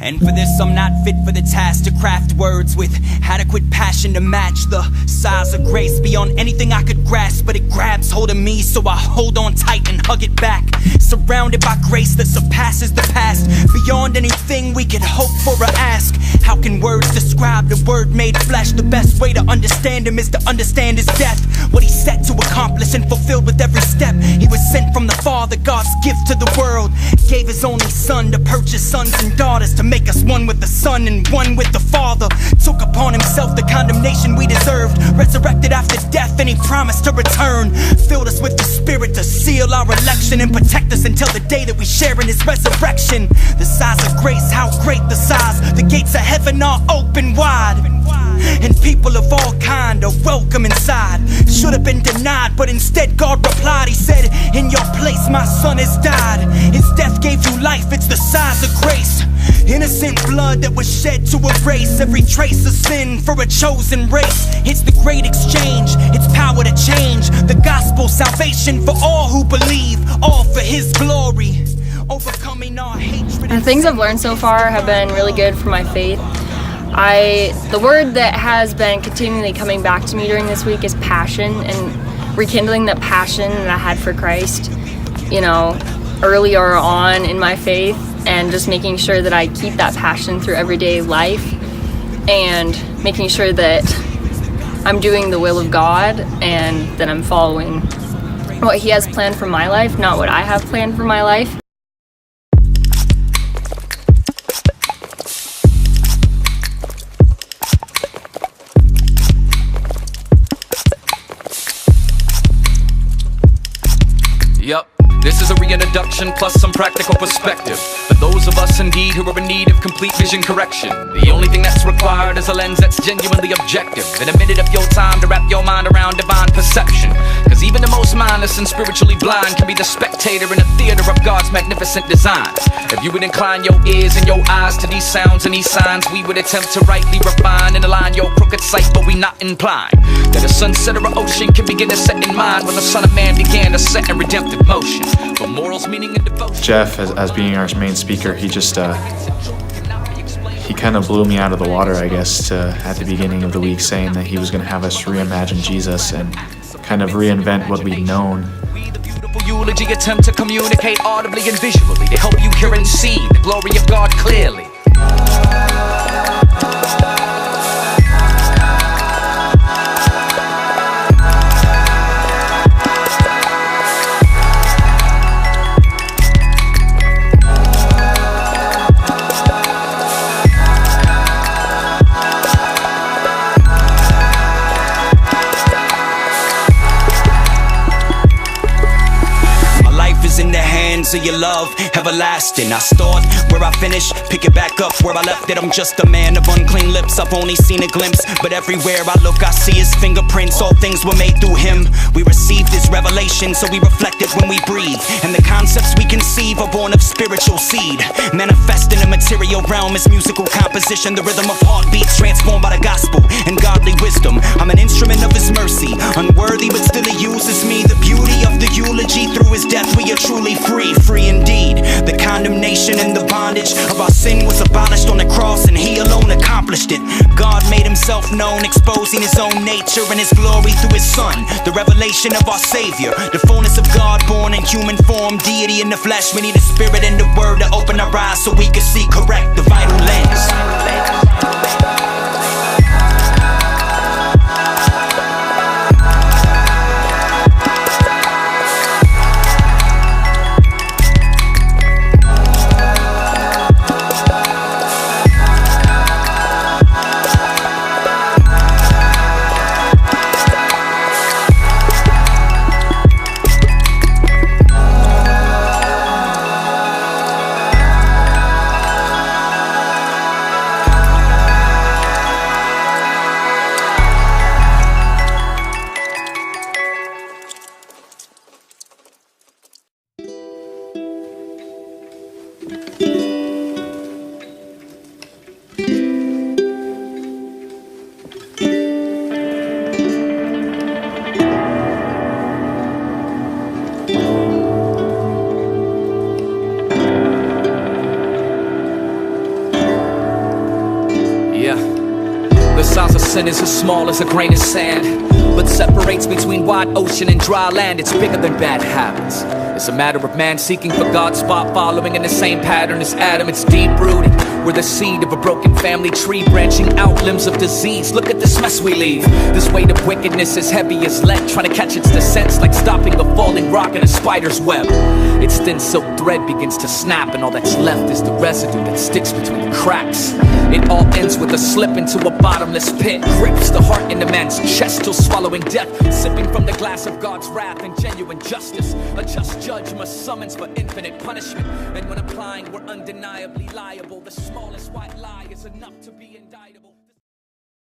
And for this I'm not fit for the task to craft words with adequate passion to match the size of grace beyond anything I could grasp, but it grabs hold of me, so I hold on tight and hug it back, surrounded by grace that surpasses the past, beyond anything we could hope for or ask. How can words describe the word made flesh? The best way to understand him is to understand his death, what he set to accomplish and fulfilled with every step. He was sent from the Father, God's gift to the world, gave his only son to purchase sons and daughters, to make us one with the Son and one with the Father. Took upon himself the condemnation we deserved, resurrected after death, and he promised to return. Filled us with the Spirit to seal our election and protect us until the day that we share in his resurrection. The size of grace, how great the size. The gates of heaven are open wide, and people of all kind are welcome inside. Should have been denied, but instead God replied. He said, in your place my son has died. His death gave you life, it's the size of grace. Innocent blood that was shed to erase every trace of sin for a chosen race. It's the great exchange, it's power to change. The gospel, salvation for all who believe, all for his glory. Overcoming our hatred. The things I've learned so far have been really good for my faith. The word that has been continually coming back to me during this week is passion, and rekindling that passion that I had for Christ, earlier on in my faith, and just making sure that I keep that passion through everyday life, and making sure that I'm doing the will of God and that I'm following what he has planned for my life, not what I have planned for my life. Yup, this is a reintroduction plus some practical perspective for those of us indeed who are in need of complete vision correction. The only thing that's required is a lens that's genuinely objective, and a minute of your time to wrap your mind around divine perception. Cause even the most mindless and spiritually blind can be the spectator in a theater of God's magnificent designs. If you would incline your ears and your eyes to these sounds and these signs, we would attempt to rightly refine and align your crooked sight, but we not inclined that a sunset or an ocean can begin to set in mind when the Son of Man began to set in redemptive motion. For morals, meaning, and devotion. Jeff, as being our main speaker, he just he kind of blew me out of the water, I guess, at the beginning of the week, saying that he was going to have us reimagine Jesus and kind of reinvent what we'd known. Eulogy attempt to communicate audibly and visually to help you hear and see the glory of God clearly. To your love, everlasting. I start where I finish, pick it back up where I left it. I'm just a man of unclean lips, I've only seen a glimpse, but everywhere I look I see his fingerprints. All things were made through him. We received his revelation, so we reflect it when we breathe. And the concepts we conceive are born of spiritual seed, manifest in the material realm as musical composition. The rhythm of heartbeats transformed by the gospel and godly wisdom. I'm an instrument of his mercy, unworthy but still he uses me. The beauty of the eulogy, through his death we are truly free. Free indeed. The condemnation and the bondage of our sin was abolished on the cross, and he alone accomplished it. God made himself known, exposing his own nature and his glory through his Son, the revelation of our Savior, the fullness of God born in human form, deity in the flesh. We need the Spirit and the Word to open our eyes so we can see correct, the vital lens. sin is as small as a grain of sand, but separates between wide ocean and dry land. It's bigger than bad habits. It's a matter of man seeking for God's spot, following in the same pattern as Adam. It's deep-rooted. We're the seed of a broken family tree, branching out limbs of disease. Look at this mess we leave. This weight of wickedness is heavy as lead, trying to catch its descents like stopping a falling rock in a spider's web. Its thin silk thread begins to snap, and all that's left is the residue that sticks between the cracks. It all ends with a slip into a bottomless pit, grips the heart in a man's chest till swallowing death, sipping from the glass of God's wrath and genuine justice. A just judge must summons for infinite punishment, and when applying, we're undeniably liable. The smallest white lie is enough to be indictable.